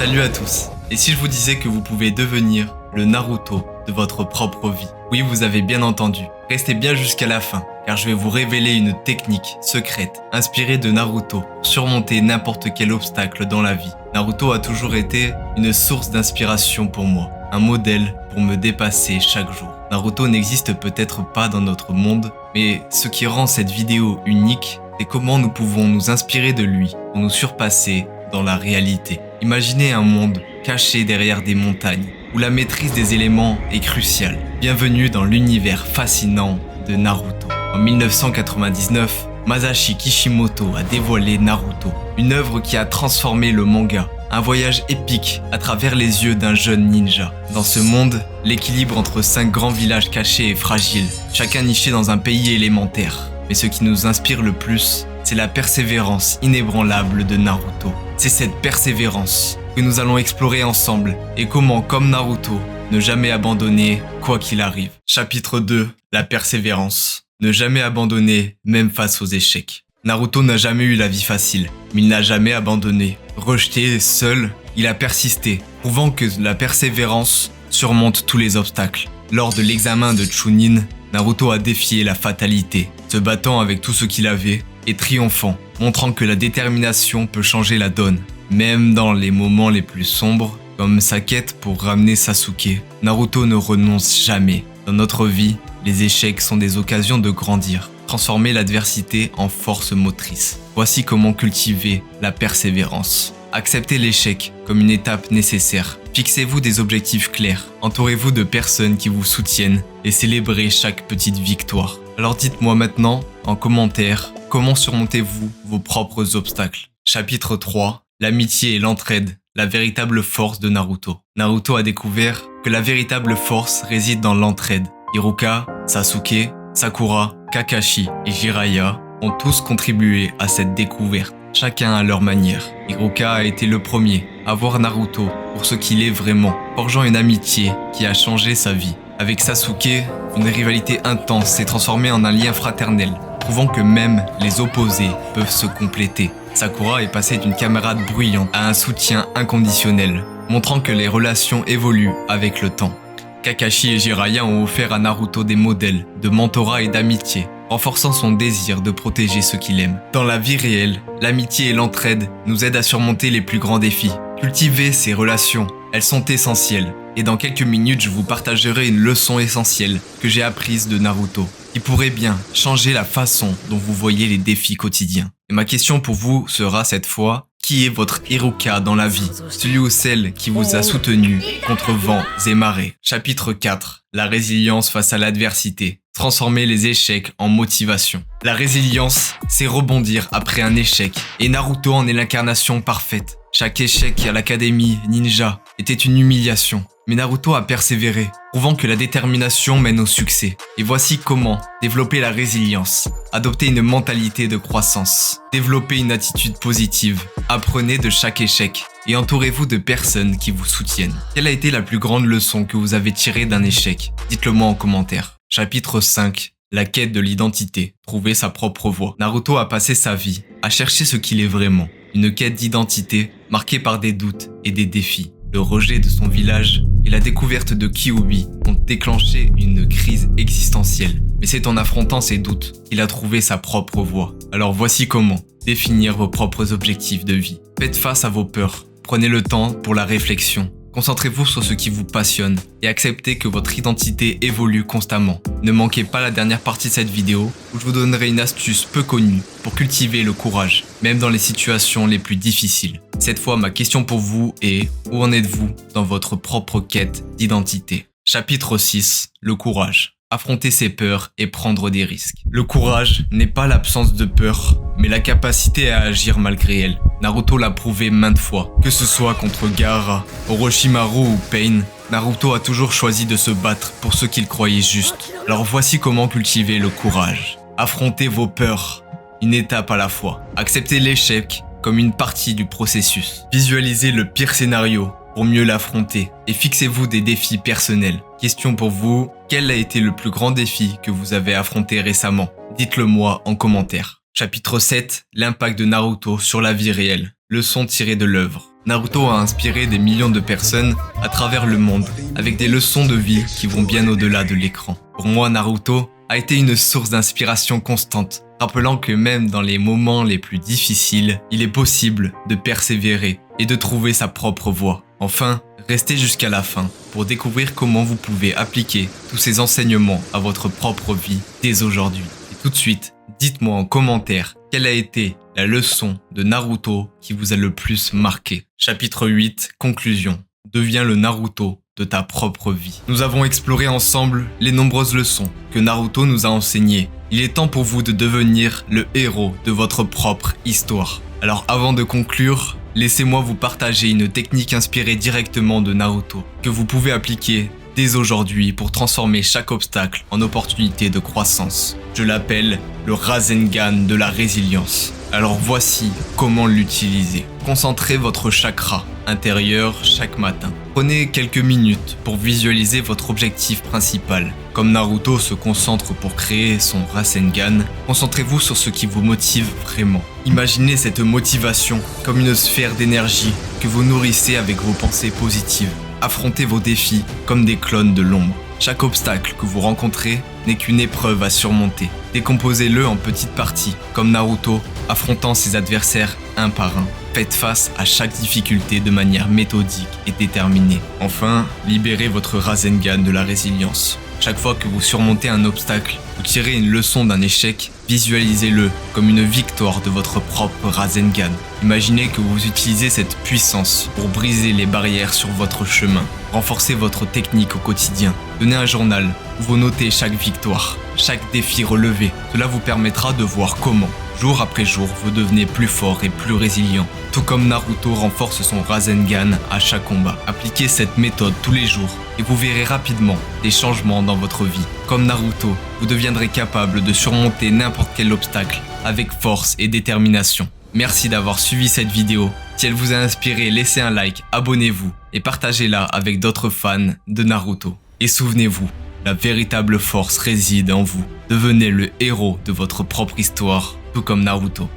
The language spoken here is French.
Salut à tous. Et si je vous disais que vous pouvez devenir le Naruto de votre propre vie? Oui, vous avez bien entendu. Restez bien jusqu'à la fin, car je vais vous révéler une technique secrète inspirée de Naruto pour surmonter n'importe quel obstacle dans la vie. Naruto a toujours été une source d'inspiration pour moi, un modèle pour me dépasser chaque jour. Naruto n'existe peut-être pas dans notre monde, mais ce qui rend cette vidéo unique, c'est comment nous pouvons nous inspirer de lui pour nous surpasser dans la réalité. Imaginez un monde caché derrière des montagnes, où la maîtrise des éléments est cruciale. Bienvenue dans l'univers fascinant de Naruto. En 1999, Masashi Kishimoto a dévoilé Naruto, une œuvre qui a transformé le manga. Un voyage épique à travers les yeux d'un jeune ninja. Dans ce monde, l'équilibre entre 5 grands villages cachés est fragile, chacun niché dans un pays élémentaire. Mais ce qui nous inspire le plus, c'est la persévérance inébranlable de Naruto. C'est cette persévérance que nous allons explorer ensemble et comment, comme Naruto, ne jamais abandonner quoi qu'il arrive. Chapitre 2, la persévérance. Ne jamais abandonner, même face aux échecs. Naruto n'a jamais eu la vie facile, mais il n'a jamais abandonné. Rejeté, seul, il a persisté, prouvant que la persévérance surmonte tous les obstacles. Lors de l'examen de Chunin, Naruto a défié la fatalité, se battant avec tout ce qu'il avait et triomphant, montrant que la détermination peut changer la donne. Même dans les moments les plus sombres, comme sa quête pour ramener Sasuke, Naruto ne renonce jamais. Dans notre vie, les échecs sont des occasions de grandir, transformer l'adversité en force motrice. Voici comment cultiver la persévérance. Acceptez l'échec comme une étape nécessaire. Fixez-vous des objectifs clairs. Entourez-vous de personnes qui vous soutiennent et célébrez chaque petite victoire. Alors dites-moi maintenant, en commentaire, comment surmontez-vous vos propres obstacles? Chapitre 3. L'amitié et l'entraide, la véritable force de Naruto. Naruto a découvert que la véritable force réside dans l'entraide. Hiruka, Sasuke, Sakura, Kakashi et Jiraiya ont tous contribué à cette découverte, chacun à leur manière. Hiruka a été le premier à voir Naruto pour ce qu'il est vraiment, forgeant une amitié qui a changé sa vie. Avec Sasuke, une rivalité intense s'est transformée en un lien fraternel, prouvant que même les opposés peuvent se compléter. Sakura est passée d'une camarade bruyante à un soutien inconditionnel, montrant que les relations évoluent avec le temps. Kakashi et Jiraiya ont offert à Naruto des modèles de mentorat et d'amitié, renforçant son désir de protéger ceux qu'il aime. Dans la vie réelle, l'amitié et l'entraide nous aident à surmonter les plus grands défis. Cultivez ces relations, elles sont essentielles. Et dans quelques minutes, je vous partagerai une leçon essentielle que j'ai apprise de Naruto, qui pourrait bien changer la façon dont vous voyez les défis quotidiens. Et ma question pour vous sera cette fois, qui est votre Hiruka dans la vie? Celui ou celle qui vous a soutenu contre vents et marées. Chapitre 4. La résilience face à l'adversité. Transformer les échecs en motivation. La résilience, c'est rebondir après un échec. Et Naruto en est l'incarnation parfaite. Chaque échec à l'académie ninja était une humiliation. Mais Naruto a persévéré, prouvant que la détermination mène au succès. Et voici comment développer la résilience. Adoptez une mentalité de croissance. Développez une attitude positive. Apprenez de chaque échec. Et entourez-vous de personnes qui vous soutiennent. Quelle a été la plus grande leçon que vous avez tirée d'un échec? Dites-le moi en commentaire. Chapitre 5. La quête de l'identité. Trouver sa propre voie. Naruto a passé sa vie à chercher ce qu'il est vraiment. Une quête d'identité marquée par des doutes et des défis. Le rejet de son village et la découverte de Kyuubi ont déclenché une crise existentielle. Mais c'est en affrontant ses doutes qu'il a trouvé sa propre voie. Alors voici comment définir vos propres objectifs de vie. Faites face à vos peurs. Prenez le temps pour la réflexion. Concentrez-vous sur ce qui vous passionne et acceptez que votre identité évolue constamment. Ne manquez pas la dernière partie de cette vidéo où je vous donnerai une astuce peu connue pour cultiver le courage, même dans les situations les plus difficiles. Cette fois, ma question pour vous est, où en êtes-vous dans votre propre quête d'identité? Chapitre 6. Le courage. Affronter ses peurs et prendre des risques. Le courage n'est pas l'absence de peur, mais la capacité à agir malgré elle. Naruto l'a prouvé maintes fois. Que ce soit contre Gaara, Orochimaru ou Pain, Naruto a toujours choisi de se battre pour ce qu'il croyait juste. Alors voici comment cultiver le courage. Affrontez vos peurs, une étape à la fois. Acceptez l'échec comme une partie du processus. Visualisez le pire scénario pour mieux l'affronter et fixez-vous des défis personnels. Question pour vous, quel a été le plus grand défi que vous avez affronté récemment? Dites-le moi en commentaire. Chapitre 7. L'impact de Naruto sur la vie réelle. Leçon tirée de l'œuvre. Naruto a inspiré des millions de personnes à travers le monde, avec des leçons de vie qui vont bien au-delà de l'écran. Pour moi, Naruto a été une source d'inspiration constante, rappelant que même dans les moments les plus difficiles, il est possible de persévérer et de trouver sa propre voie. Enfin, restez jusqu'à la fin pour découvrir comment vous pouvez appliquer tous ces enseignements à votre propre vie dès aujourd'hui. Et tout de suite, dites-moi en commentaire quelle a été la leçon de Naruto qui vous a le plus marqué. Chapitre 8, conclusion. Deviens le Naruto de ta propre vie. Nous avons exploré ensemble les nombreuses leçons que Naruto nous a enseignées. Il est temps pour vous de devenir le héros de votre propre histoire. Alors avant de conclure, laissez-moi vous partager une technique inspirée directement de Naruto que vous pouvez appliquer dès aujourd'hui pour transformer chaque obstacle en opportunité de croissance. Je l'appelle le Rasengan de la résilience. Alors voici comment l'utiliser. Concentrez votre chakra intérieur chaque matin. Prenez quelques minutes pour visualiser votre objectif principal. Comme Naruto se concentre pour créer son Rasengan, concentrez-vous sur ce qui vous motive vraiment. Imaginez cette motivation comme une sphère d'énergie que vous nourrissez avec vos pensées positives. Affrontez vos défis comme des clones de l'ombre. Chaque obstacle que vous rencontrez n'est qu'une épreuve à surmonter. Décomposez-le en petites parties, comme Naruto, affrontant ses adversaires un par un. Faites face à chaque difficulté de manière méthodique et déterminée. Enfin, libérez votre Rasengan de la résilience. Chaque fois que vous surmontez un obstacle, vous tirez une leçon d'un échec, visualisez-le comme une victoire de votre propre Rasengan. Imaginez que vous utilisez cette puissance pour briser les barrières sur votre chemin. Renforcez votre technique au quotidien. Tenez un journal où vous notez chaque victoire, chaque défi relevé. Cela vous permettra de voir comment, jour après jour, vous devenez plus fort et plus résilient. Tout comme Naruto renforce son Rasengan à chaque combat. Appliquez cette méthode tous les jours et vous verrez rapidement des changements dans votre vie. Comme Naruto, vous deviendrez capable de surmonter n'importe quel obstacle avec force et détermination. Merci d'avoir suivi cette vidéo. Si elle vous a inspiré, laissez un like, abonnez-vous et partagez-la avec d'autres fans de Naruto. Et souvenez-vous, la véritable force réside en vous. Devenez le héros de votre propre histoire, tout comme Naruto.